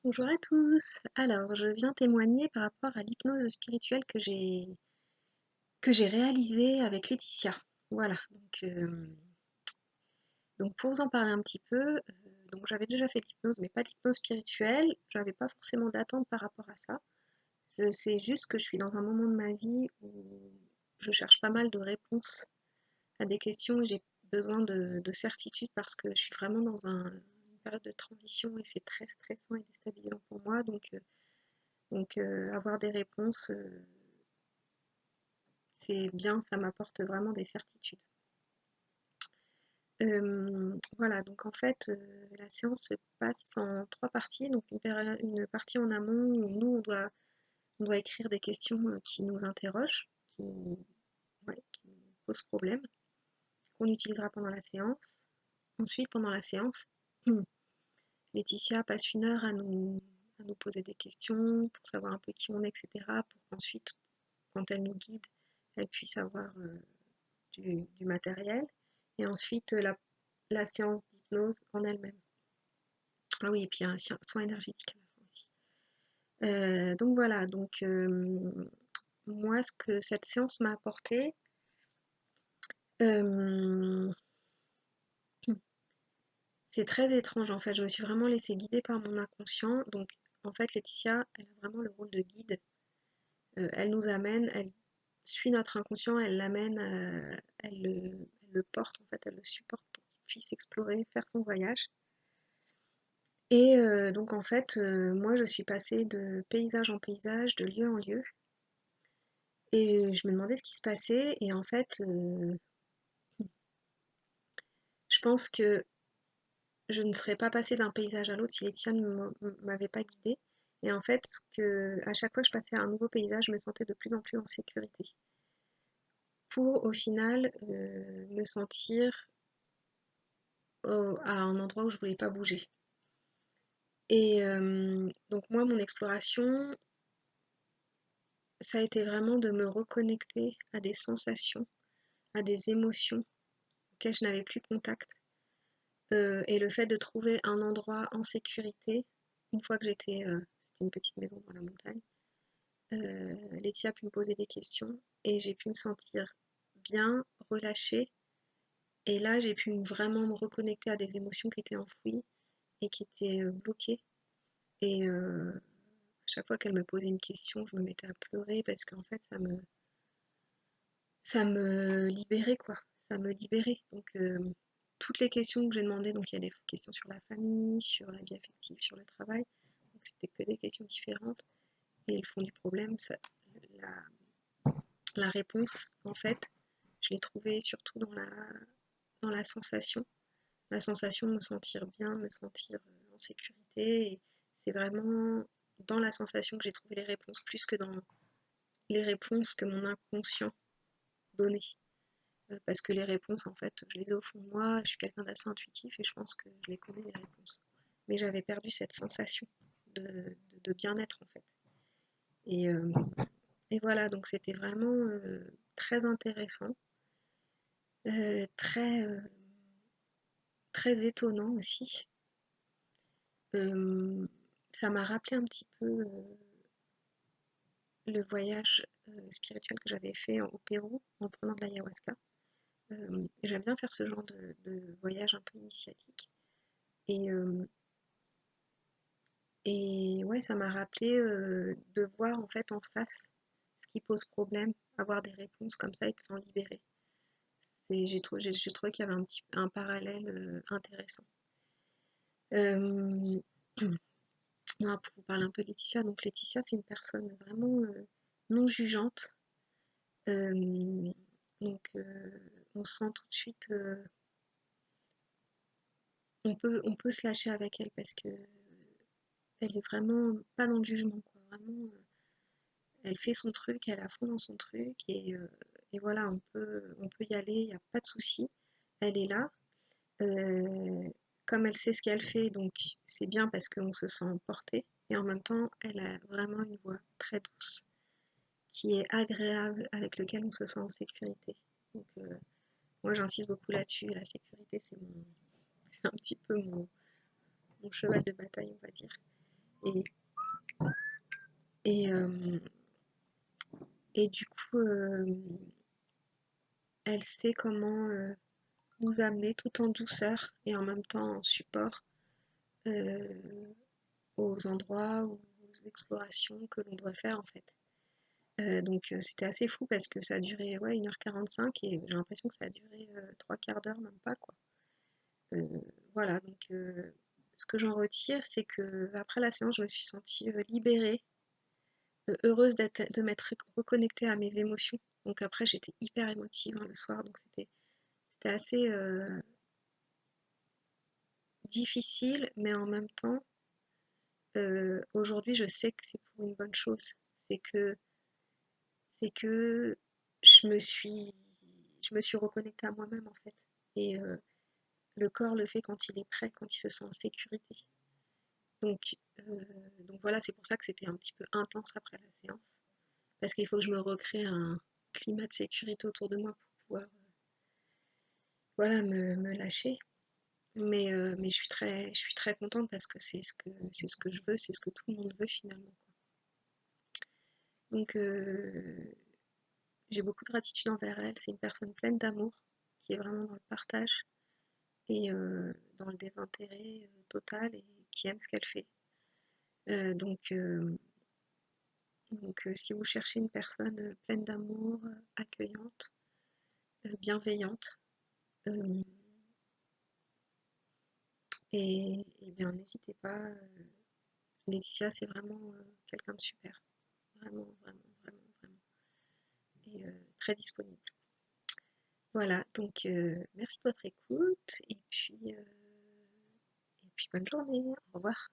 Bonjour à tous. Alors, je viens témoigner par rapport à l'hypnose spirituelle que j'ai réalisée avec Laetitia. Voilà. Donc pour vous en parler un petit peu, donc j'avais déjà fait de l'hypnose, mais pas d'hypnose spirituelle. J'avais pas forcément d'attente par rapport à ça. Je sais juste que je suis dans un moment de ma vie où je cherche pas mal de réponses à des questions où j'ai besoin de certitude parce que je suis vraiment dans une période de transition et c'est très stressant et déstabilisant pour moi. Avoir des réponses, c'est bien, ça m'apporte vraiment des certitudes. Voilà, donc en fait, la séance se passe en 3 parties. Donc une partie en amont où nous, on doit écrire des questions qui nous interrogent, qui nous posent problème, qu'on utilisera pendant la séance. Ensuite, pendant la séance, Laetitia passe une heure à nous poser des questions pour savoir un peu qui on est, etc. Pour qu'ensuite, quand elle nous guide, elle puisse avoir du matériel. Et ensuite, la séance d'hypnose en elle-même. Ah oui, et puis il y a un soin énergétique à la fin aussi. Donc voilà, moi, ce que cette séance m'a apporté, euh, c'est très étrange en fait. Je me suis vraiment laissée guider par mon inconscient. Donc en fait, Laetitia, elle a vraiment le rôle de guide. Elle nous amène, elle suit notre inconscient, elle l'amène, elle le porte en fait, elle le supporte pour qu'il puisse explorer, faire son voyage. Et donc en fait, moi je suis passée de paysage en paysage, de lieu en lieu, et je me demandais ce qui se passait, et en fait, je pense que je ne serais pas passée d'un paysage à l'autre si Laetitia ne m'avait pas guidée. Et en fait, à chaque fois que je passais à un nouveau paysage, je me sentais de plus en plus en sécurité. Pour au final me sentir à un endroit où je ne voulais pas bouger. Et donc moi, mon exploration, ça a été vraiment de me reconnecter à des sensations, à des émotions auxquelles je n'avais plus contact. Et le fait de trouver un endroit en sécurité, une fois que c'était une petite maison dans la montagne, Laetitia a pu me poser des questions et j'ai pu me sentir bien, relâchée. Et là, j'ai pu vraiment me reconnecter à des émotions qui étaient enfouies et qui étaient bloquées. Et à chaque fois qu'elle me posait une question, je me mettais à pleurer parce qu'en fait, ça me libérait, quoi. Ça me libérait. Donc, toutes les questions que j'ai demandées, donc il y a des questions sur la famille, sur la vie affective, sur le travail. Donc, c'était que des questions différentes. Et le fond du problème, la, la réponse, en fait, je l'ai trouvée surtout dans la sensation de me sentir bien, me sentir en sécurité. Et c'est vraiment dans la sensation que j'ai trouvé les réponses, plus que dans les réponses que mon inconscient donnait. Parce que les réponses, en fait, je les ai au fond de moi, je suis quelqu'un d'assez intuitif et je pense que je les connais, les réponses. Mais j'avais perdu cette sensation de bien-être, en fait. Et, euh, et voilà, donc c'était vraiment très intéressant, très, très étonnant aussi. Euh, Ça m'a rappelé un petit peu le voyage spirituel que j'avais fait au Pérou en prenant de l'ayahuasca. J'aime bien faire ce genre de voyage un peu initiatique. Et, et ouais, ça m'a rappelé de voir en fait en face ce qui pose problème, avoir des réponses comme ça et de s'en libérer. J'ai trouvé qu'il y avait un parallèle intéressant. Euh, non, pour vous parler un peu de Laetitia, donc Laetitia c'est une personne vraiment non jugeante. Euh, on sent tout de suite, on peut se lâcher avec elle parce que elle est vraiment pas dans le jugement, quoi. Vraiment, elle fait son truc, elle est à fond dans son truc et voilà, on peut y aller, il n'y a pas de souci. Elle est là. Euh, Comme elle sait ce qu'elle fait, donc c'est bien parce qu'on se sent porté. Et en même temps, elle a vraiment une voix très douce qui est agréable, avec lequel on se sent en sécurité. Donc, moi, j'insiste beaucoup là-dessus. La sécurité, c'est un petit peu mon cheval de bataille, on va dire. Et, et, euh, et du coup, elle sait comment nous amener tout en douceur et en même temps en support euh, aux endroits ou aux explorations que l'on doit faire en fait. Donc c'était assez fou parce que ça a duré ouais, 1h45 et j'ai l'impression que ça a duré 3/4 d'heure, même pas quoi. Euh, voilà, donc ce que j'en retire, c'est que après la séance, je me suis sentie libérée, heureuse de m'être reconnectée à mes émotions. Donc après, j'étais hyper émotive hein, le soir, donc c'était assez difficile, mais en même temps, aujourd'hui, je sais que c'est pour une bonne chose. C'est que c'est que je me suis reconnectée à moi-même en fait. Et le corps le fait quand il est prêt, quand il se sent en sécurité. Donc, euh, donc voilà, c'est pour ça que c'était un petit peu intense après la séance. Parce qu'il faut que je me recrée un climat de sécurité autour de moi pour pouvoir voilà, me lâcher. Mais je suis très contente parce que c'est ce que je veux, c'est ce que tout le monde veut finalement. Donc j'ai beaucoup de gratitude envers elle. C'est une personne pleine d'amour qui est vraiment dans le partage et dans le désintérêt total et qui aime ce qu'elle fait. Euh, donc, euh, donc, si vous cherchez une personne pleine d'amour, accueillante, bienveillante, euh, et bien n'hésitez pas. Laetitia, c'est vraiment quelqu'un de super. Vraiment, vraiment, vraiment, vraiment. Et très disponible. Voilà, donc merci de votre écoute et puis bonne journée. Au revoir.